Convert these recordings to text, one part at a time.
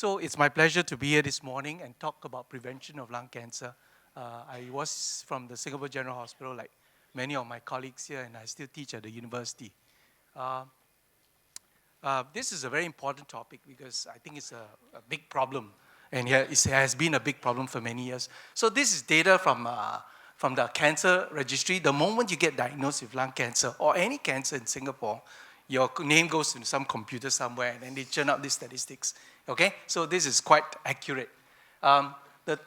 So it's my pleasure to be here this morning and talk about prevention of lung cancer. I was from the Singapore General Hospital, like many of my colleagues here, and I still teach at the university. Uh, this is a very important topic because I think it's a big problem, and it has been a big problem for many years. So this is data from the cancer registry. The moment you get diagnosed with lung cancer or any cancer in Singapore, your name goes to some computer somewhere, and then they churn out these statistics. Okay, so this is quite accurate. The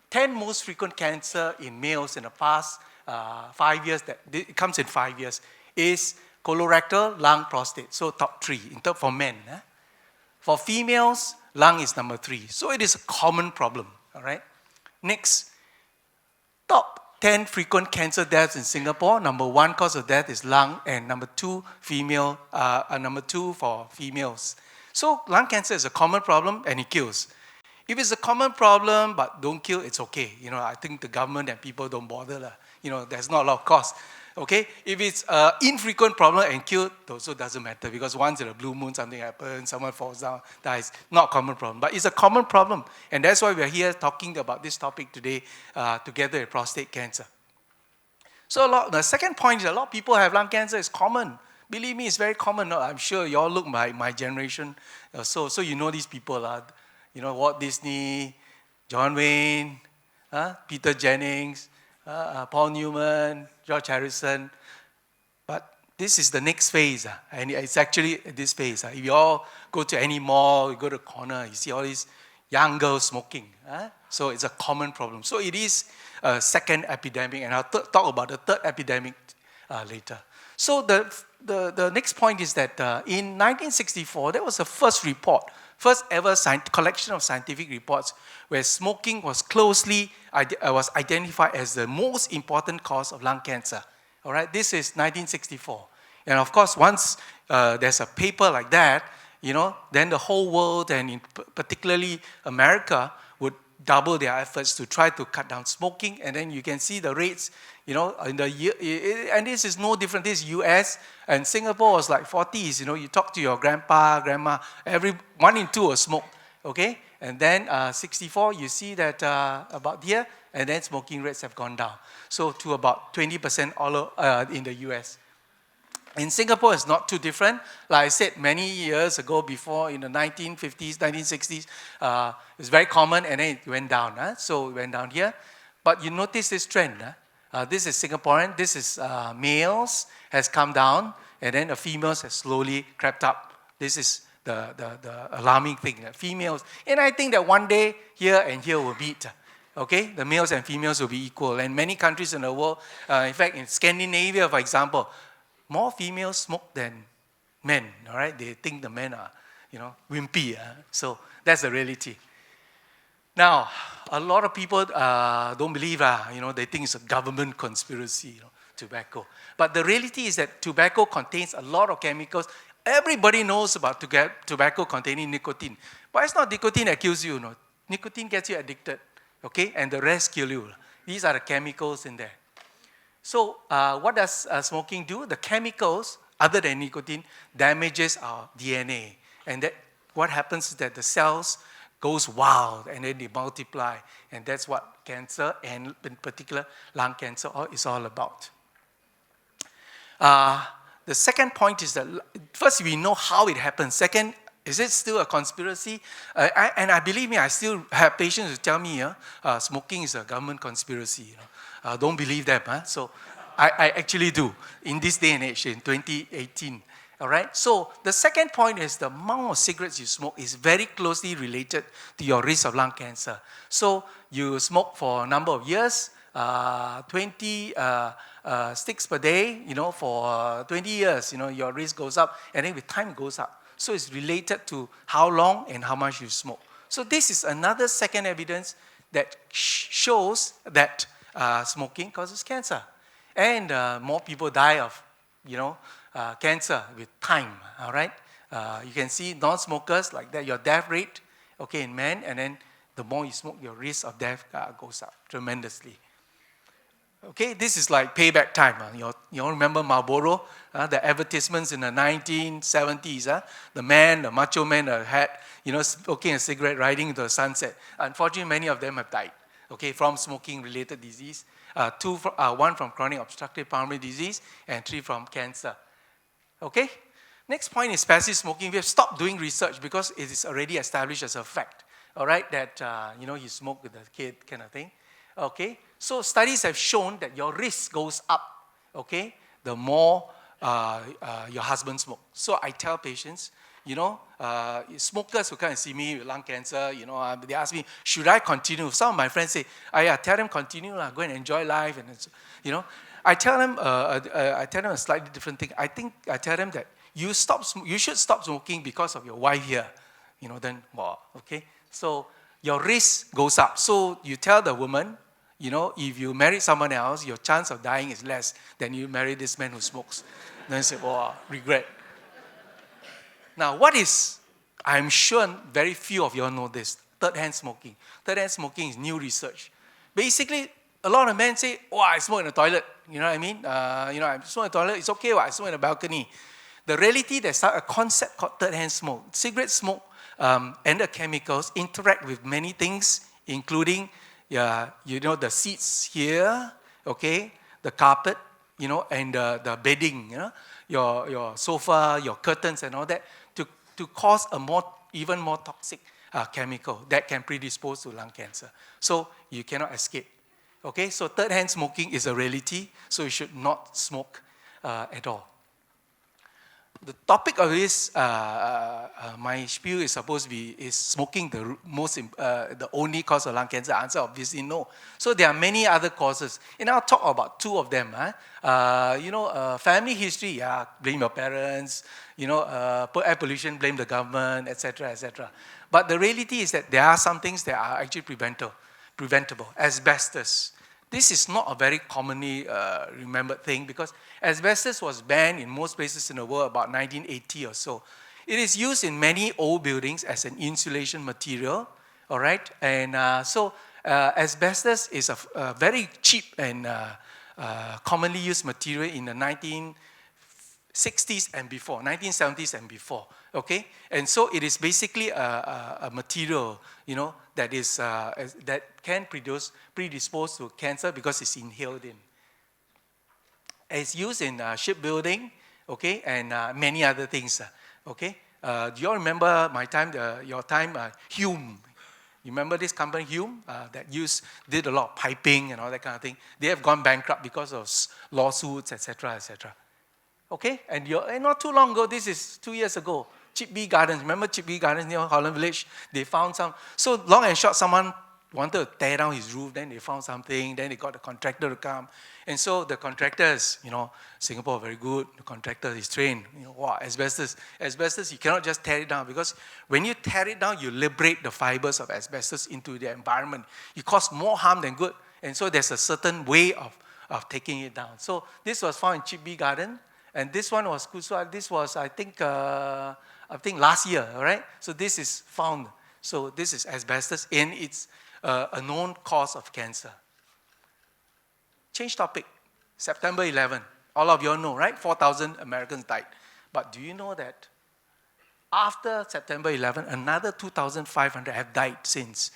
10 most frequent cancer in males in the past 5 years, it comes in 5 years, is colorectal, lung, prostate. So top 3 for men. For females, lung is number 3. So it is a common problem. All right. Next, top 10 frequent cancer deaths in Singapore. Number 1 cause of death is lung, and number 2 for females. So lung cancer is a common problem, and it kills. If it's a common problem but don't kill, it's okay. I think the government and people don't bother. There's not a lot of cost. Okay? If it's an infrequent problem and killed, it also doesn't matter because once in a blue moon something happens, someone falls down, dies. Not a common problem. But it's a common problem. And that's why we're here talking about this topic today together with prostate cancer. So the second point is a lot of people have lung cancer. It's common. Believe me, it's very common. I'm sure you all look my generation. So you know these people. Walt Disney, John Wayne, Peter Jennings, Paul Newman, George Harrison. But this is the next phase. And it's actually this phase. If you all go to any mall, you go to the corner, you see all these young girls smoking. So it's a common problem. So it is a second epidemic. And I'll talk about the third epidemic later. So the next point is that in 1964, there was the first ever collection of scientific reports where smoking was was identified as the most important cause of lung cancer. All right, this is 1964. And of course, once there's a paper like that, then the whole world, and particularly America, would double their efforts to try to cut down smoking. And then you can see the rates, in the year, and this is no different. This is US, and Singapore was like 40s. You talk to your grandpa, grandma, 1 in 2 will smoke. Okay, and then 64, you see that about here, and then smoking rates have gone down. So to about 20% all in the US. In Singapore, it's not too different. Like I said, many years ago, before in the 1950s, 1960s, it's very common, and then it went down. So it went down here. But you notice this trend. This is Singaporean. This is males has come down, and then the females have slowly crept up. This is the alarming thing. Females, and I think that one day here and here will meet. Okay, the males and females will be equal. And many countries in the world, in fact, in Scandinavia, for example, more females smoke than men. All right, they think the men are, wimpy. So that's the reality. Now, a lot of people don't believe, they think it's a government conspiracy, tobacco. But the reality is that tobacco contains a lot of chemicals. Everybody knows about tobacco containing nicotine. But it's not nicotine that kills you. Nicotine gets you addicted, okay? And the rest kill you. These are the chemicals in there. So what does smoking do? The chemicals, other than nicotine, damages our DNA. And that what happens is that the cells goes wild, and then they multiply. And that's what cancer, and in particular lung cancer, is all about. The second point is that, first, we know how it happens. Second, is it still a conspiracy? And believe me, I still have patients who tell me smoking is a government conspiracy. Don't believe them. So I actually do in this day and age, in 2018. All right. So the second point is the amount of cigarettes you smoke is very closely related to your risk of lung cancer. So you smoke for a number of years, 20 sticks per day, for 20 years, your risk goes up, and then with time it goes up. So it's related to how long and how much you smoke. So this is another second evidence that shows that smoking causes cancer. And more people die of, cancer with time, all right? You can see non-smokers like that, your death rate, okay, in men, and then the more you smoke, your risk of death goes up tremendously. Okay, this is like payback time. You all remember Marlboro? The advertisements in the 1970s. The man, the macho man, had, smoking a cigarette, riding into the sunset. Unfortunately, many of them have died. Okay, from smoking-related disease. One from chronic obstructive pulmonary disease, and 3 from cancer. Okay. Next point is passive smoking. We have stopped doing research because it is already established as a fact. All right, that you smoke with the kid, kind of thing. Okay. So studies have shown that your risk goes up. Okay, the more your husband smokes. So I tell patients, smokers who come and see me with lung cancer, they ask me, should I continue? Some of my friends say, tell them continue, go and enjoy life, and I tell them a slightly different thing. I tell them that you should stop smoking because of your wife here. Then, okay. So your risk goes up. So you tell the woman, if you marry someone else, your chance of dying is less than you marry this man who smokes. Then I say, regret. Now, I'm sure very few of you all know this, third-hand smoking. Third-hand smoking is new research. Basically, a lot of men say, I smoke in the toilet. You know what I mean? I smoke in the toilet, it's okay, I smoke in the balcony. The reality, there's a concept called third-hand smoke. Cigarette smoke and the chemicals interact with many things, including, the seats here, okay, the carpet, and the bedding, your sofa, your curtains and all that, to cause even more toxic chemical that can predispose to lung cancer. So you cannot escape. Okay, so third-hand smoking is a reality, so you should not smoke at all. The topic of this, my spiel is supposed to be, is smoking the only cause of lung cancer? Answer, obviously no. So there are many other causes, and I'll talk about 2 of them. Family history, blame your parents. Air pollution, blame the government, etc., etc. But the reality is that there are some things that are actually preventable. Asbestos. This is not a very commonly remembered thing because asbestos was banned in most places in the world about 1980 or so. It is used in many old buildings as an insulation material, all right? And so asbestos is a very cheap and commonly used material in the 1960s and before, 1970s and before, okay? And so it is basically a material, that can predispose to cancer because it's inhaled in. It's used in shipbuilding, okay, and many other things, okay? Do you all remember your time, Hume? You remember this company, Hume, that did a lot of piping and all that kind of thing? They have gone bankrupt because of lawsuits, etc., etc. Okay, and not too long ago, this is 2 years ago, Chipby Gardens. Remember Chipby Gardens near Holland Village? They found some. So long and short, someone wanted to tear down his roof. Then they found something. Then they got the contractor to come. And so the contractors, Singapore very good. The contractor is trained. Asbestos, you cannot just tear it down because when you tear it down, you liberate the fibers of asbestos into the environment. You cause more harm than good. And so there's a certain way of taking it down. So this was found in Chipby Garden. And this one was This was, I think last year, all right? So this is found. So this is asbestos, and it's a known cause of cancer. Change topic. September 11. All of you all know, right? 4,000 Americans died. But do you know that after September 11, another 2,500 have died since?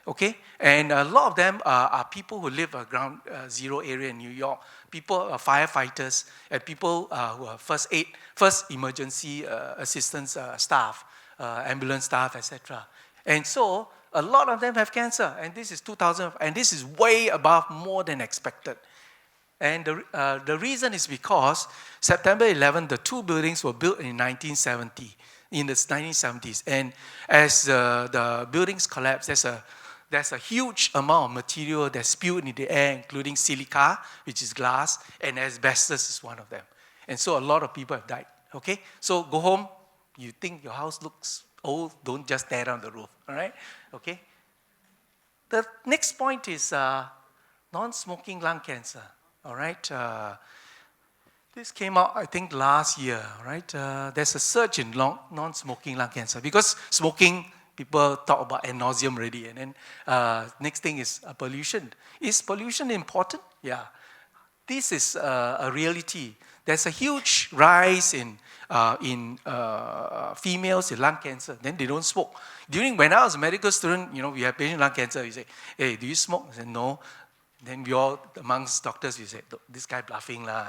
Okay? And a lot of them are people who live at ground zero area in New York, people, firefighters, and people who are first emergency assistance staff, ambulance staff, etc. And so a lot of them have cancer, and this is 2,000, and this is way above more than expected. And the reason is because September 11, the 2 buildings were built in 1970, in the 1970s. And as the buildings collapsed, there's a huge amount of material that's spewed in the air, including silica, which is glass, and asbestos is one of them. And so a lot of people have died, okay? So go home, you think your house looks old, don't just tear down the roof, all right? Okay? The next point is non-smoking lung cancer, all right? This came out, I think, last year, right? There's a surge in non-smoking lung cancer because smoking, people talk about ad nauseum already. And then next thing is pollution. Is pollution important? Yeah. this is a reality. There's a huge rise in females with lung cancer. Then they don't smoke. When I was a medical student, we have patient lung cancer. You say, hey, do you smoke? I said, no. Then we all, amongst doctors, we said, this guy bluffing lah,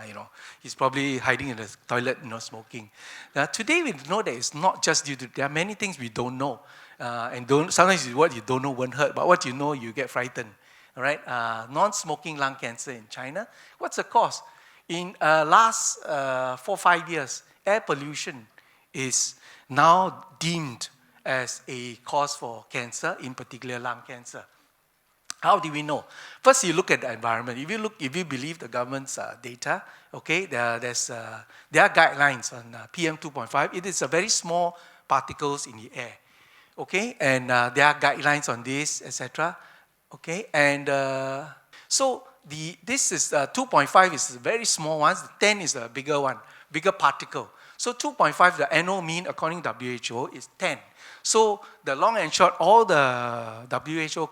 he's probably hiding in the toilet, smoking. Today we know that it's not just due to, there are many things we don't know. Sometimes what you don't know won't hurt, but what you know, you get frightened. All right, non-smoking lung cancer in China. What's the cause? In last 4-5 years, air pollution is now deemed as a cause for cancer, in particular lung cancer. How do we know? First, you look at the environment. If you believe the government's data, okay, there are guidelines on PM 2.5. It is a very small particles in the air, okay, and there are guidelines on this, etc. Okay, and so this is 2.5 is a very small one. 10 is a bigger one, bigger particle. So 2.5, the annual mean according to WHO is 10. So the long and short, all the WHO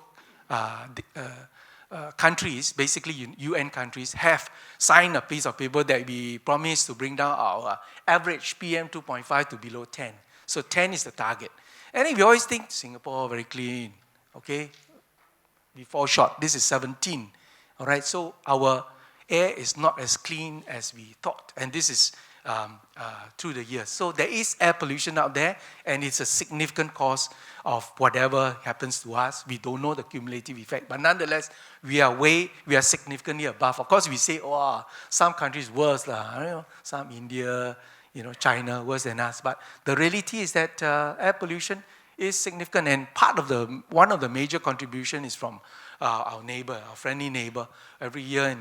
countries, basically UN countries, have signed a piece of paper that we promise to bring down our average PM 2.5 to below 10. So 10 is the target. And then we always think Singapore very clean, okay? We fall short. This is 17. All right, so our air is not as clean as we thought, and this is through the years. So there is air pollution out there, and it's a significant cause of whatever happens to us. We don't know the cumulative effect, but nonetheless, we are significantly above. Of course, we say, oh, some countries worse, some India, China worse than us. But the reality is that air pollution is significant, and one of the major contribution is from our neighbor, our friendly neighbor. Every year,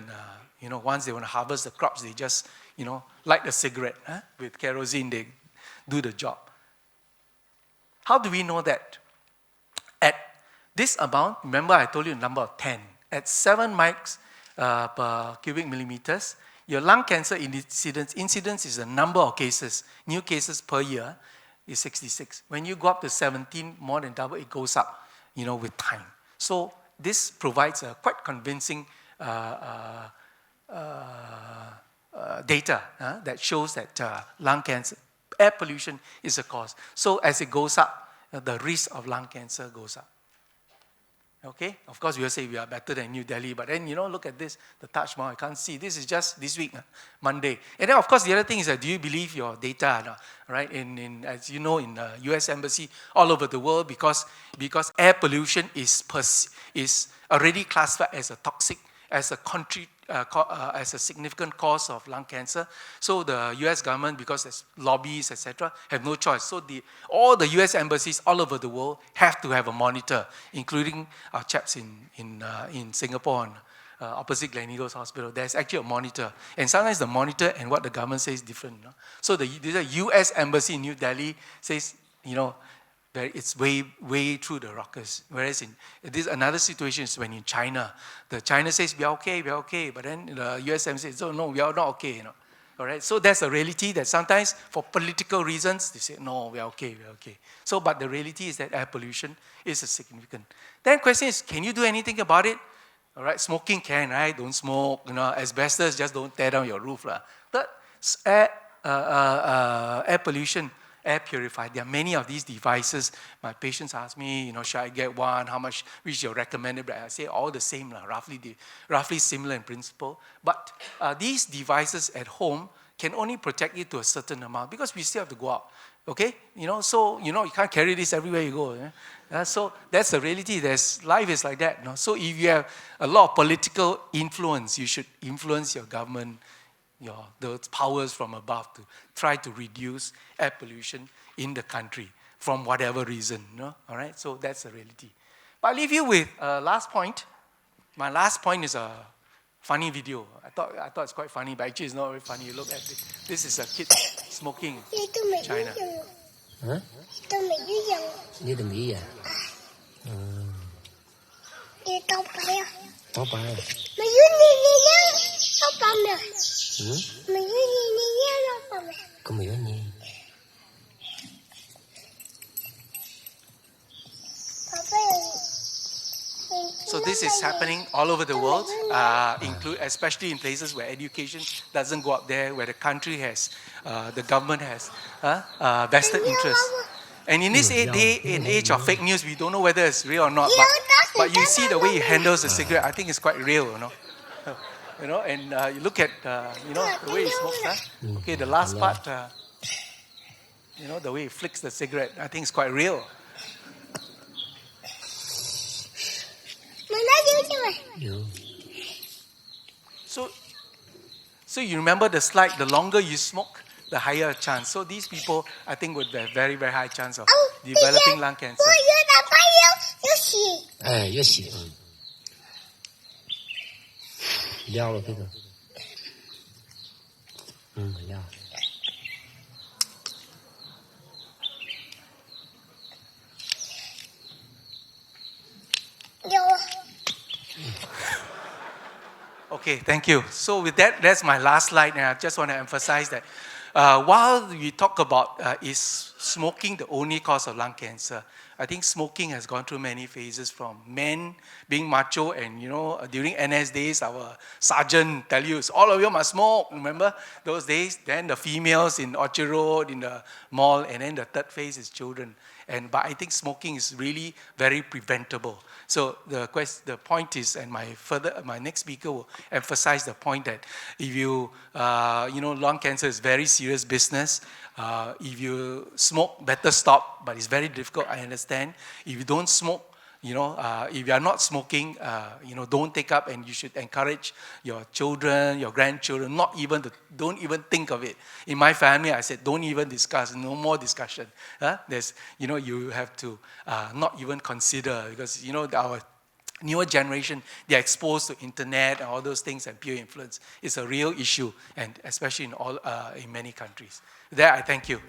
and once they want to harvest the crops, they just light a cigarette with kerosene. They do the job. How do we know that? At this amount, remember I told you a number of 10. At 7 mics per cubic millimeters, your lung cancer incidence is the number of cases, new cases per year, is 66. When you go up to 17, more than double, it goes up, with time. So this provides a quite convincing data that shows that lung cancer, air pollution is a cause. So as it goes up, the risk of lung cancer goes up. Okay, of course we will say we are better than New Delhi, but then look at this, the Taj Mahal, I can't see. This is just this week, Monday. And then of course the other thing is that do you believe your data, right? As you know, in the US Embassy all over the world, because air pollution is already classified as a toxic, as a significant cause of lung cancer. So the US government, because there's lobbies, etc., have no choice. So all the US embassies all over the world have to have a monitor, including our chaps in Singapore, and opposite Gleneagles Hospital. There's actually a monitor. And sometimes the monitor and what the government says is different. So the US embassy in New Delhi says, it's way through the rockers. Whereas this another situation is when in China, China says we are okay, but then the US embassy says, oh no, we are not okay. All right. So that's a reality that sometimes for political reasons they say no, we are okay. So, but the reality is that air pollution is a significant. Then the question is, can you do anything about it? All right, smoking can, right? Don't smoke. Asbestos, just don't tear down your roof, lah. But air pollution. Air purifier. There are many of these devices. My patients ask me, should I get one? How much? Which is your recommended? I say all the same, roughly similar in principle. But these devices at home can only protect you to a certain amount because we still have to go out. Okay, so you can't carry this everywhere you go. So that's the reality. Life is like that. So if you have a lot of political influence, you should influence your government, the powers from above to try to reduce air pollution in the country from whatever reason. All right, so that's the reality. But I'll leave you with last point. My last point is a funny video. I thought it's quite funny, but actually it's not very funny. You look at it. This is a kid smoking in China. Hả? Như đừng nghĩ à? Tóc à? Mày dưới đi tóc bầm nè. Mày dưới đi tóc bầm nè. Có mày ở nhỉ? So this is happening all over the world, especially in places where education doesn't go up there, where the country has, the government has vested interest. And in this day and age of fake news, we don't know whether it's real or not. But you see the way he handles the cigarette, I think it's quite real, and you look at, the way he smokes, Okay, the last part, the way he flicks the cigarette, I think it's quite real. So you remember the slide, the longer you smoke, the higher chance. So these people, I think, would have very, very high chance of developing lung cancer. 越洗，撩了这个，撩。Okay, thank you. So with that, that's my last slide, and I just want to emphasize that while we talk about is smoking the only cause of lung cancer, I think smoking has gone through many phases, from men being macho, and during NS days, our sergeant tell you, all of you must smoke, remember those days? Then the females in Orchard Road, in the mall, and then the third phase is children. But I think smoking is really very preventable. So the point is, and my next speaker will emphasize the point that if you, lung cancer is very serious business. If you smoke, better stop, but it's very difficult, I understand. If you don't smoke, if you are not smoking, don't take up, and you should encourage your children, your grandchildren, don't even think of it. In my family, I said, don't even discuss, no more discussion. You have to not even consider, because, our newer generation, they're exposed to internet and all those things, and peer influence is a real issue, and especially in many countries. There, I thank you.